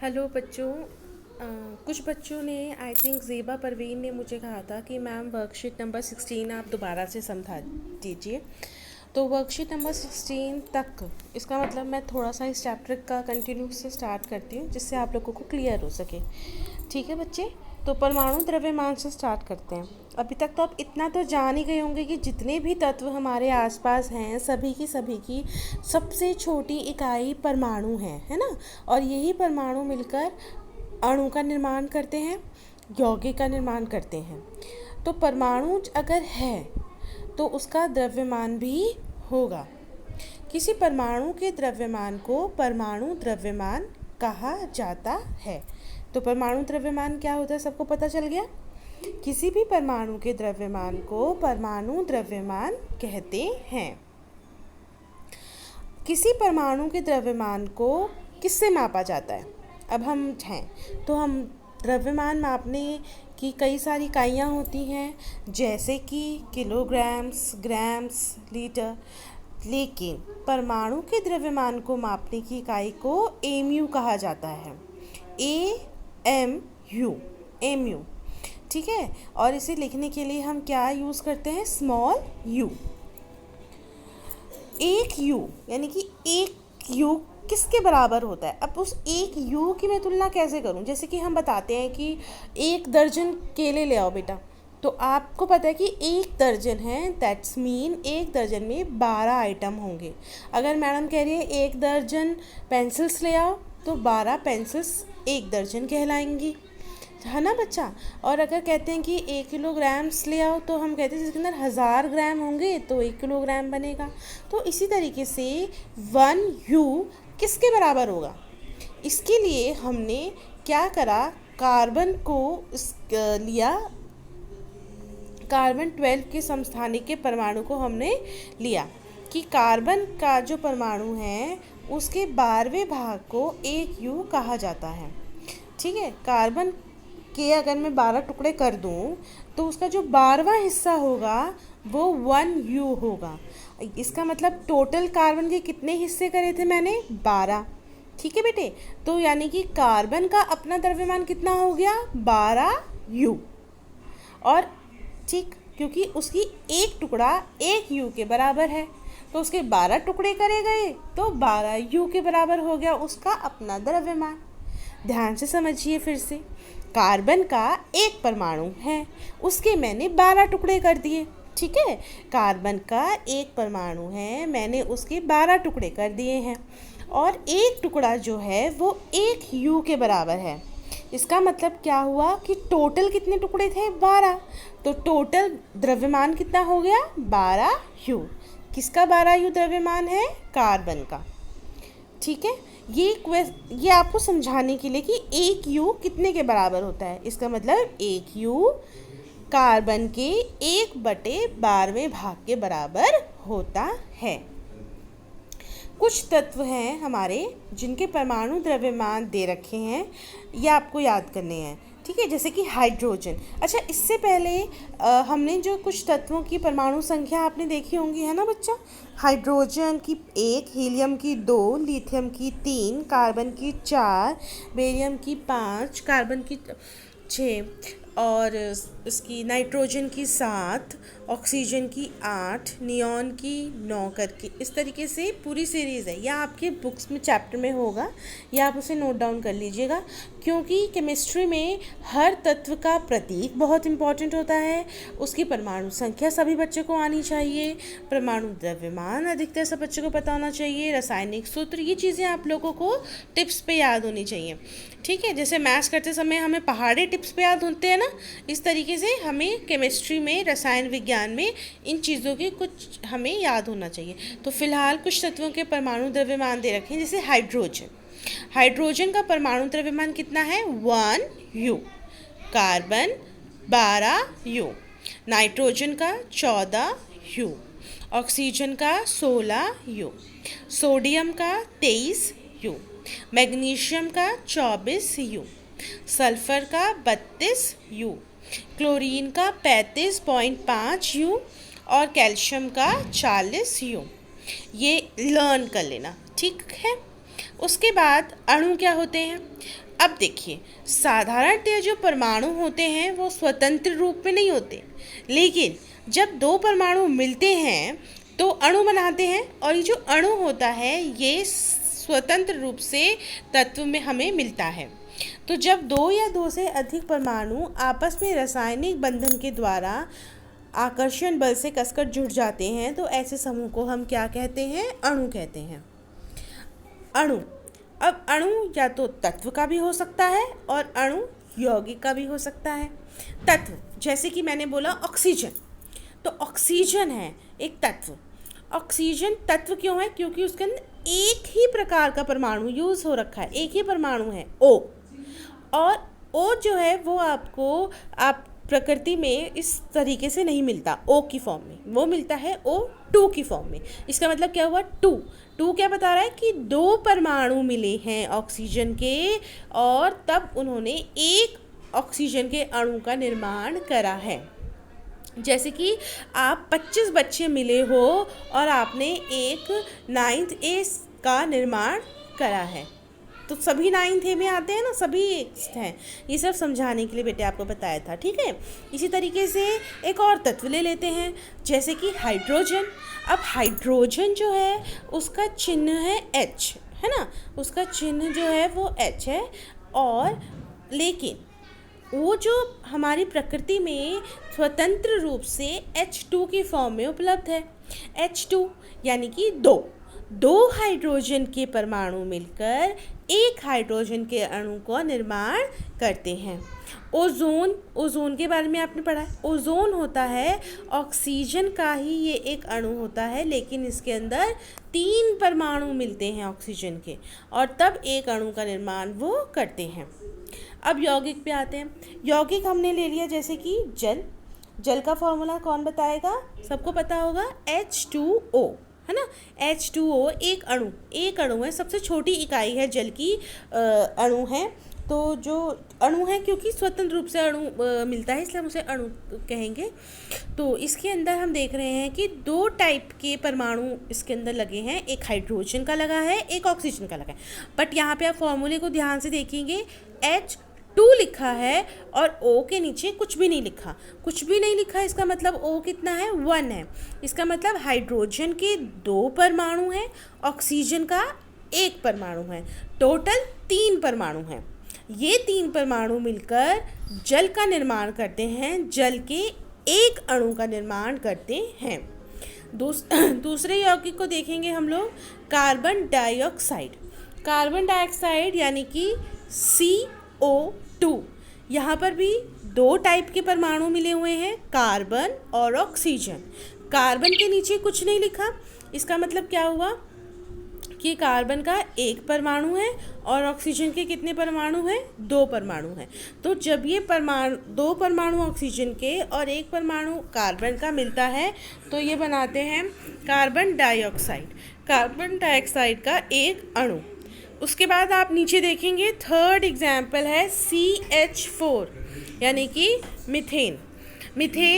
Hello बच्चों। कुछ बच्चों ने आई थिंक ज़ेबा परवीन ने मुझे कहा था कि मैम वर्कशीट नंबर 16 आप दोबारा से समझा दीजिए। तो वर्कशीट नंबर 16 तक इसका मतलब मैं थोड़ा सा इस चैप्टर का कंटिन्यू से स्टार्ट करती हूँ जिससे आप लोगों को क्लियर हो सके। ठीक है बच्चे, तो परमाणु द्रव्यमान से स्टार्ट करते हैं। अभी तक तो आप इतना तो जान ही गए होंगे कि जितने भी तत्व हमारे आसपास हैं सभी की सबसे छोटी इकाई परमाणु है ना। और यही परमाणु मिलकर अणु का निर्माण करते हैं, यौगिक का निर्माण करते हैं। तो परमाणु अगर है तो उसका द्रव्यमान भी होगा। किसी परमाणु के द्रव्यमान को परमाणु द्रव्यमान कहा जाता है। तो परमाणु द्रव्यमान क्या होता है सबको पता चल गया। किसी भी परमाणु के द्रव्यमान को परमाणु द्रव्यमान कहते हैं। किसी परमाणु के द्रव्यमान को किससे मापा जाता है? अब हम हैं तो हम द्रव्यमान मापने की कई सारी इकाइयाँ होती हैं जैसे कि किलोग्राम्स, ग्राम्स, लीटर। लेकिन परमाणु के द्रव्यमान को मापने की इकाई को एमयू कहा जाता है। एमयू, ठीक है। और इसे लिखने के लिए हम क्या यूज़ करते हैं? Small you. एक यू यानी कि एक यू किसके बराबर होता है? अब उस एक यू की मैं तुलना कैसे करूं? जैसे कि हम बताते हैं कि 1 दर्जन केले ले आओ बेटा, तो आपको पता है कि 1 दर्जन है, दैट्स मीन 1 दर्जन में 12 आइटम होंगे। अगर मैडम कह रही है 1 दर्जन पेंसिल्स ले आओ तो 12 पेंसिल्स 1 दर्जन कहलाएंगी, है ना बच्चा। और अगर कहते हैं कि 1 किलोग्राम्स ले आओ तो हम कहते हैं जिसके अंदर 1000 ग्राम होंगे तो 1 किलोग्राम बनेगा। तो इसी तरीके से 1 यू किसके बराबर होगा? इसके लिए हमने क्या करा, कार्बन को लिया, कार्बन 12 के समस्थानिक के परमाणु को हमने लिया कि कार्बन का जो परमाणु है उसके 12वें भाग को 1 यू कहा जाता है। ठीक है, कार्बन के अगर मैं 12 टुकड़े कर दूं तो उसका जो 12वां हिस्सा होगा वो 1 यू होगा। इसका मतलब टोटल कार्बन के कितने हिस्से करे थे मैंने? 12। ठीक है बेटे, तो यानी कि कार्बन का अपना द्रव्यमान कितना हो गया? 12 यू। और ठीक, क्योंकि उसकी एक टुकड़ा 1 यू के बराबर है तो उसके 12 टुकड़े करे गए तो 12 यू के बराबर हो गया उसका अपना द्रव्यमान। ध्यान से समझिए फिर से, कार्बन का एक परमाणु है, उसके मैंने 12 टुकड़े कर दिए। ठीक है, कार्बन का एक परमाणु है, मैंने उसके 12 टुकड़े कर दिए हैं और एक टुकड़ा जो है वो 1 यू के बराबर है। इसका मतलब क्या हुआ कि टोटल कितने टुकड़े थे? 12। तो टोटल द्रव्यमान कितना हो गया? 12 यू। किसका 12 यू द्रव्यमान है? कार्बन का। ठीक है, ये आपको समझाने के लिए कि 1 यू कितने के बराबर होता है। इसका मतलब 1 यू कार्बन के 1/12वें भाग के बराबर होता है। कुछ तत्व हैं हमारे जिनके परमाणु द्रव्यमान दे रखे हैं, ये आपको याद करने हैं। ठीक है, जैसे कि हाइड्रोजन। अच्छा, इससे पहले हमने जो कुछ तत्वों की परमाणु संख्या आपने देखी होंगी, है ना बच्चा। हाइड्रोजन की 1, हीलियम की 2, लिथियम की 3, कार्बन की 4, बेरियम की 5, कार्बन की 6 और इसकी नाइट्रोजन की 7, ऑक्सीजन की 8, नियॉन की 9 करके इस तरीके से पूरी सीरीज़ है। या आपके बुक्स में चैप्टर में होगा, या आप उसे नोट डाउन कर लीजिएगा, क्योंकि केमिस्ट्री में हर तत्व का प्रतीक बहुत इंपॉर्टेंट होता है। उसकी परमाणु संख्या सभी बच्चों को आनी चाहिए, परमाणु द्रव्यमान अधिकतर सब बच्चों को पता होना चाहिए, रासायनिक सूत्र, ये चीज़ें आप लोगों को टिप्स पे याद होनी चाहिए। ठीक है, जैसे मैथ्स करते समय हमें पहाड़ी टिप्स पे याद होते हैं ना, इस तरीके से हमें केमिस्ट्री में, रसायन विज्ञान में इन चीज़ों के कुछ हमें याद होना चाहिए। तो फिलहाल कुछ तत्वों के परमाणु द्रव्यमान दे रखे हैं, जैसे हाइड्रोजन। हाइड्रोजन का परमाणु द्रव्यमान कितना है? 1 यू। कार्बन 12 यू, नाइट्रोजन का 14 यू, ऑक्सीजन का 16 यू, सोडियम का 23 यू, मैग्नीशियम का 24 यू, सल्फर का 32 यू, क्लोरीन का 35.5 यू और कैल्शियम का 40 यू। ये लर्न कर लेना, ठीक है। उसके बाद अणु क्या होते हैं। अब देखिए, साधारणतः जो परमाणु होते हैं वो स्वतंत्र रूप में नहीं होते, लेकिन जब दो परमाणु मिलते हैं तो अणु बनाते हैं, और ये जो अणु होता है ये स्वतंत्र रूप से तत्व में हमें मिलता है। तो जब दो या दो से अधिक परमाणु आपस में रासायनिक बंधन के द्वारा आकर्षण बल से कसकर जुड़ जाते हैं तो ऐसे समूह को हम क्या कहते हैं, अणु कहते हैं। अणु, अब अणु या तो तत्व का भी हो सकता है और अणु यौगिक का भी हो सकता है। तत्व, जैसे कि मैंने बोला ऑक्सीजन, तो ऑक्सीजन है एक तत्व। ऑक्सीजन तत्व क्यों है, क्योंकि उसके अंदर एक ही प्रकार का परमाणु यूज़ हो रखा है, एक ही परमाणु है O, और O जो है वो आपको आप प्रकृति में इस तरीके से नहीं मिलता O की फॉर्म में, वो मिलता है O2 की फॉर्म में। इसका मतलब क्या हुआ, टू क्या बता रहा है कि दो परमाणु मिले हैं ऑक्सीजन के, और तब उन्होंने एक ऑक्सीजन के अणु का निर्माण करा है। जैसे कि आप 25 बच्चे मिले हो और आपने एक 9th A का निर्माण करा है, तो सभी 9th A में आते हैं ना, सभी एक हैं। ये सब समझाने के लिए बेटे आपको बताया था, ठीक है। इसी तरीके से एक और तत्व ले लेते हैं, जैसे कि हाइड्रोजन। अब हाइड्रोजन जो है उसका चिन्ह है H, है ना, उसका चिन्ह जो है वो H है, और लेकिन वो जो हमारी प्रकृति में स्वतंत्र रूप से H2 की फॉर्म में उपलब्ध है। H2 यानी कि दो हाइड्रोजन के परमाणु मिलकर एक हाइड्रोजन के अणु का निर्माण करते हैं। ओजोन के बारे में आपने पढ़ा है। ओजोन होता है ऑक्सीजन का ही ये एक अणु होता है, लेकिन इसके अंदर 3 परमाणु मिलते हैं ऑक्सीजन के, और तब एक अणु का निर्माण वो करते हैं। अब यौगिक पे आते हैं। यौगिक हमने ले लिया, जैसे कि जल का फॉर्मूला कौन बताएगा, सबको पता होगा, H2O, है ना। H2O एक अणु है, सबसे छोटी इकाई है जल की, अणु है। तो जो अणु है, क्योंकि स्वतंत्र रूप से अणु मिलता है इसलिए हम उसे अणु कहेंगे। तो इसके अंदर हम देख रहे हैं कि 2 टाइप के परमाणु इसके अंदर लगे हैं, एक हाइड्रोजन का लगा है, एक ऑक्सीजन का लगा है। बट यहाँ पे आप फॉर्मूले को ध्यान से देखेंगे, H2 लिखा है और O के नीचे कुछ भी नहीं लिखा, इसका मतलब O कितना है, 1 है। इसका मतलब हाइड्रोजन के 2 परमाणु हैं, ऑक्सीजन का 1 परमाणु है, टोटल 3 परमाणु हैं। ये 3 परमाणु मिलकर जल का निर्माण करते हैं, जल के एक अणु का निर्माण करते हैं। दूसरे यौगिक को देखेंगे हम लोग, कार्बन डाइऑक्साइड यानी कि CO2। यहाँ पर भी 2 टाइप के परमाणु मिले हुए हैं, कार्बन और ऑक्सीजन। कार्बन के नीचे कुछ नहीं लिखा, इसका मतलब क्या हुआ कि कार्बन का 1 परमाणु है और ऑक्सीजन के कितने परमाणु हैं, 2 परमाणु हैं। तो जब ये 2 परमाणु ऑक्सीजन के और 1 परमाणु कार्बन का मिलता है तो ये बनाते हैं कार्बन डाइऑक्साइड का एक अणु। उसके बाद आप नीचे देखेंगे, 3rd एग्जाम्पल है CH4 यानी कि मीथेन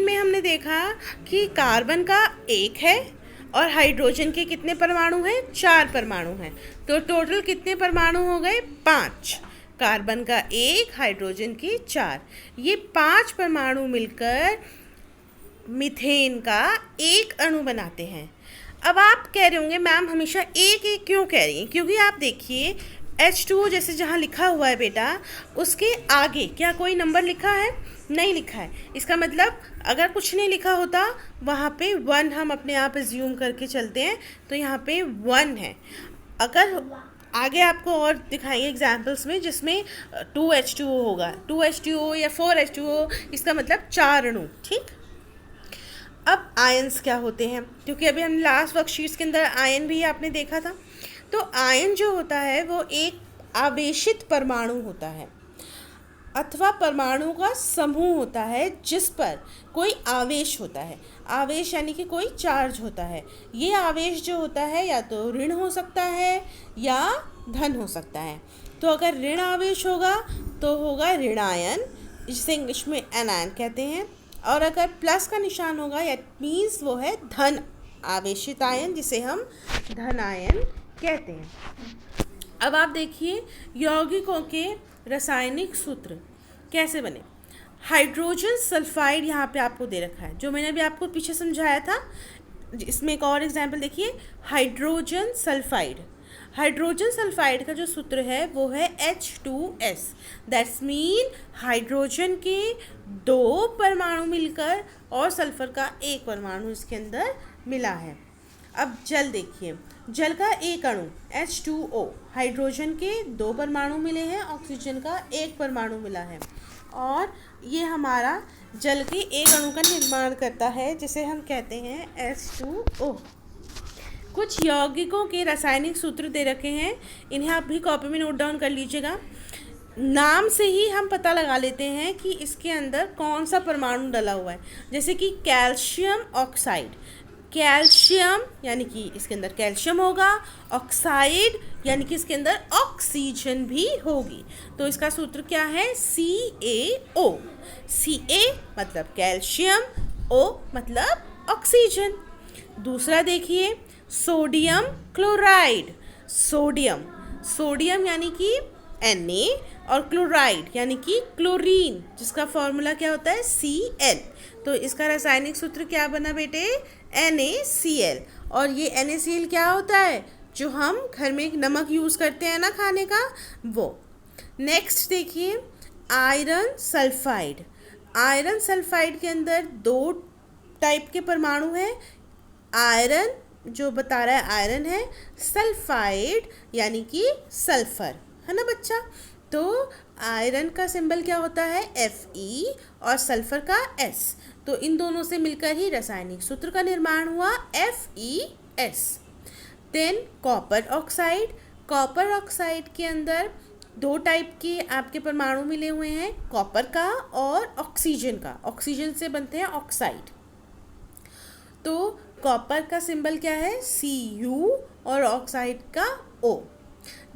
में हमने देखा कि कार्बन का 1 है और हाइड्रोजन के कितने परमाणु हैं, 4 परमाणु हैं। तो टोटल कितने परमाणु हो गए, 5। कार्बन का 1, हाइड्रोजन के 4, ये 5 परमाणु मिलकर मीथेन का एक अणु बनाते हैं। अब आप कह रहे होंगे मैम हमेशा एक क्यों कह रही हैं, क्योंकि आप देखिए H2O जैसे जहाँ लिखा हुआ है बेटा, उसके आगे क्या कोई नंबर लिखा है, नहीं लिखा है। इसका मतलब अगर कुछ नहीं लिखा होता वहाँ पे 1 हम अपने आप एज्यूम करके चलते हैं, तो यहाँ पे 1 है। अगर आगे आपको और दिखाएंगे एग्जाम्पल्स में जिसमें 2H2O होगा, 2H2O या 4H2O, इसका मतलब 4 अणु, ठीक। अब आयंस क्या होते हैं, क्योंकि अभी हम लास्ट वर्कशीट्स के अंदर आयन भी आपने देखा था। तो आयन जो होता है वो एक आवेशित परमाणु होता है अथवा परमाणु का समूह होता है जिस पर कोई आवेश होता है। आवेश यानी कि कोई चार्ज होता है। ये आवेश जो होता है या तो ऋण हो सकता है या धन हो सकता है। तो अगर ऋण आवेश होगा तो होगा ऋणायन, जिसे इंग्लिश में एनायन कहते हैं, और अगर प्लस का निशान होगा या मीन्स वो है धन आवेशित आयन, जिसे हम धनायन कहते हैं। अब आप देखिए यौगिकों के रासायनिक सूत्र कैसे बने। हाइड्रोजन सल्फाइड यहाँ पे आपको दे रखा है, जो मैंने अभी आपको पीछे समझाया था। इसमें एक और एग्जाम्पल देखिए, हाइड्रोजन सल्फाइड। हाइड्रोजन सल्फाइड का जो सूत्र है वो है H2S। दैट्स मीन हाइड्रोजन के 2 परमाणु मिलकर और सल्फर का 1 परमाणु इसके अंदर मिला है। अब जल देखिए, जल का एक अणु H2O, हाइड्रोजन के 2 परमाणु मिले हैं, ऑक्सीजन का 1 परमाणु मिला है, और ये हमारा जल के एक अणु का निर्माण करता है जिसे हम कहते हैं H2O। कुछ यौगिकों के रासायनिक सूत्र दे रखे हैं, इन्हें आप भी कॉपी में नोट डाउन कर लीजिएगा। नाम से ही हम पता लगा लेते हैं कि इसके अंदर कौन सा परमाणु डला हुआ है। जैसे कि कैल्शियम ऑक्साइड, कैल्शियम यानी कि इसके अंदर कैल्शियम होगा, ऑक्साइड यानी कि इसके अंदर ऑक्सीजन भी होगी। तो इसका सूत्र क्या है, CaO। Ca मतलब कैल्शियम, O मतलब ऑक्सीजन। दूसरा देखिए सोडियम क्लोराइड। सोडियम यानी कि Na और क्लोराइड यानी कि क्लोरीन, जिसका फॉर्मूला क्या होता है Cl। तो इसका रासायनिक सूत्र क्या बना बेटे, NaCl। और ये NaCl क्या होता है, जो हम घर में नमक यूज़ करते हैं ना खाने का, वो। नेक्स्ट देखिए आयरन सल्फाइड। आयरन सल्फाइड के अंदर 2 टाइप के परमाणु हैं। आयरन जो बता रहा है आयरन है, सल्फाइड यानी कि सल्फर, है ना बच्चा। तो आयरन का सिंबल क्या होता है Fe और सल्फर का S। तो इन दोनों से मिलकर ही रासायनिक सूत्र का निर्माण हुआ FeS। Than copper oxide. Copper oxide के अंदर 2 टाइप के आपके परमाणु मिले हुए हैं, कॉपर का और ऑक्सीजन का। ऑक्सीजन से बनते हैं ऑक्साइड। तो कॉपर का सिंबल क्या है Cu और ऑक्साइड का O।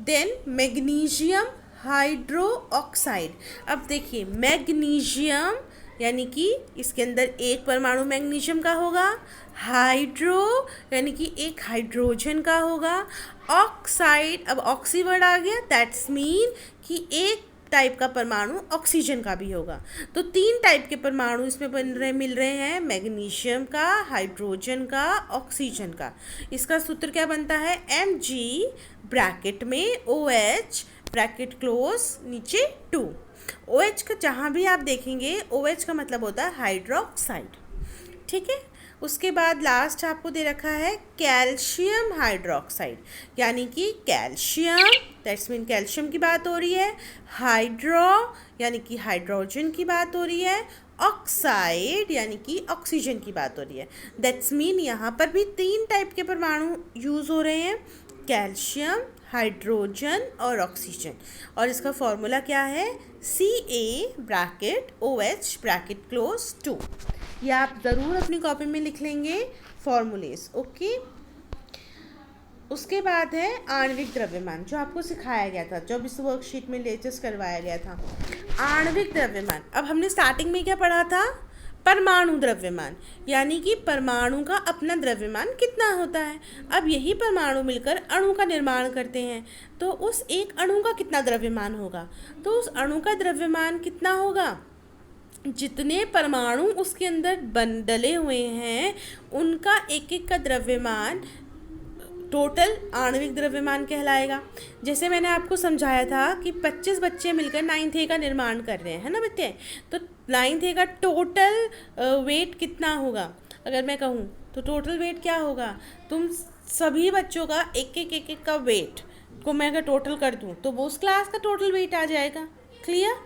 Then magnesium hydroxide. अब देखिए मैग्नीशियम यानी कि इसके अंदर 1 परमाणु मैग्नीशियम का होगा, हाइड्रो यानी कि 1 हाइड्रोजन का होगा, ऑक्साइड, अब ऑक्सी वर्ड आ गया, दैट्स मीन कि 1 टाइप का परमाणु ऑक्सीजन का भी होगा। तो 3 टाइप के परमाणु इसमें मिल रहे हैं, मैग्नीशियम का, हाइड्रोजन का, ऑक्सीजन का। इसका सूत्र क्या बनता है Mg ब्रैकेट में OH ब्रैकेट क्लोज नीचे 2। OH का जहाँ भी आप देखेंगे OH का मतलब होता है हाइड्रोक्साइड, ठीक है। उसके बाद लास्ट आपको दे रखा है कैल्शियम हाइड्रोक्साइड, यानी कि कैल्शियम दैट्स मीन कैल्शियम की बात हो रही है, हाइड्रो यानी कि हाइड्रोजन की बात हो रही है, ऑक्साइड यानी कि ऑक्सीजन की बात हो रही है। दैट्स मीन यहाँ पर भी 3 टाइप के परमाणु यूज़ हो रहे हैं, कैल्शियम, हाइड्रोजन और ऑक्सीजन। और इसका फॉर्मूला क्या है Ca bracket OH bracket close 2। ये आप ज़रूर अपनी कॉपी में लिख लेंगे फॉर्मूलेस, ओके। उसके बाद है आणविक द्रव्यमान, जो आपको सिखाया गया था, जो इस वर्कशीट में लेटेस्ट करवाया गया था। आणविक द्रव्यमान, अब हमने स्टार्टिंग में क्या पढ़ा था, परमाणु द्रव्यमान, यानी कि परमाणु का अपना द्रव्यमान कितना होता है। अब यही परमाणु मिलकर अणु का निर्माण करते हैं, तो उस एक अणु का कितना द्रव्यमान होगा। तो उस अणु का द्रव्यमान कितना होगा, जितने परमाणु उसके अंदर डले हुए हैं उनका एक एक का द्रव्यमान टोटल आणविक द्रव्यमान कहलाएगा। जैसे मैंने आपको समझाया था कि 25 बच्चे मिलकर 9th A का निर्माण कर रहे हैं, है ना बच्चे। तो 9th A का टोटल वेट कितना होगा, अगर मैं कहूँ तो टोटल वेट क्या होगा, तुम सभी बच्चों का एक एक का वेट को मैं अगर टोटल कर दूँ तो वो उस क्लास का टोटल वेट आ जाएगा। क्लियर।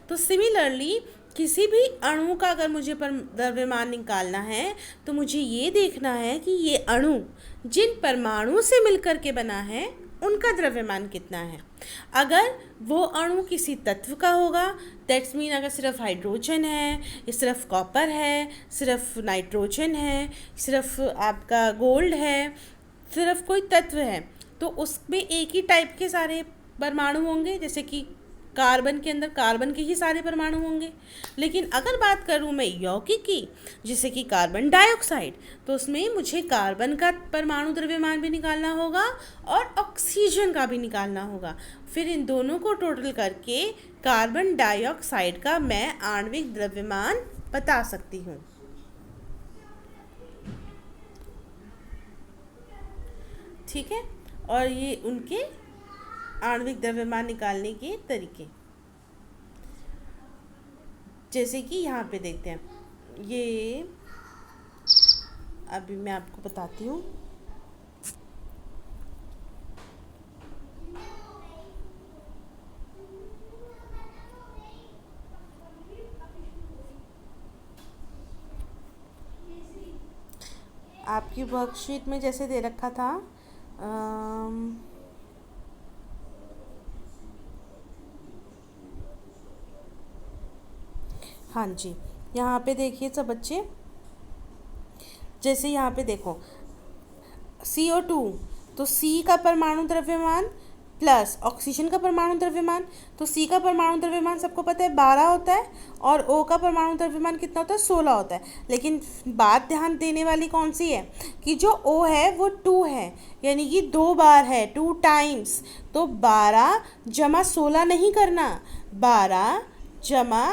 तो सिमिलरली किसी भी अणु का अगर मुझे द्रव्यमान निकालना है तो मुझे ये देखना है कि ये अणु जिन परमाणु से मिलकर के बना है उनका द्रव्यमान कितना है। अगर वो अणु किसी तत्व का होगा, दैट्स मीन अगर सिर्फ हाइड्रोजन है, सिर्फ कॉपर है, सिर्फ नाइट्रोजन है, सिर्फ आपका गोल्ड है, सिर्फ कोई तत्व है, तो उसमें एक ही टाइप के सारे परमाणु होंगे, जैसे कि कार्बन के अंदर कार्बन के ही सारे परमाणु होंगे। लेकिन अगर बात करूँ मैं यौगिक की, जैसे कि कार्बन डाइऑक्साइड, तो उसमें मुझे कार्बन का परमाणु द्रव्यमान भी निकालना होगा और ऑक्सीजन का भी निकालना होगा। फिर इन दोनों को टोटल करके कार्बन डाइऑक्साइड का मैं आणविक द्रव्यमान बता सकती हूँ। ठीक है, और ये उनके आणविक द्रव्यमान निकालने के तरीके, जैसे कि यहाँ पे देखते हैं, ये अभी मैं आपको बताती हूँ। आपकी वर्कशीट में जैसे दे रखा था, हाँ जी, यहाँ पे देखिए सब बच्चे, जैसे यहाँ पे देखो CO2, तो C का परमाणु द्रव्यमान प्लस ऑक्सीजन का परमाणु द्रव्यमान, तो C का परमाणु द्रव्यमान सबको पता है 12 होता है और O का परमाणु द्रव्यमान कितना होता है 16 होता है। लेकिन बात ध्यान देने वाली कौन सी है कि जो O है वो 2 है, यानी कि 2 बार है, 2 टाइम्स। तो 12 जमा 16 नहीं करना, 12 जमा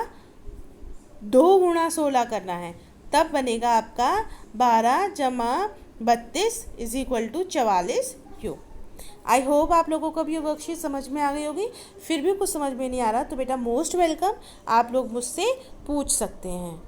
2 गुणा 16 करना है, तब बनेगा आपका 12 जमा 32 इज इक्वल टू 44 क्यू। आई होप आप लोगों को भी ये वर्कशीट समझ में आ गई होगी। फिर भी कुछ समझ में नहीं आ रहा तो बेटा मोस्ट वेलकम, आप लोग मुझसे पूछ सकते हैं।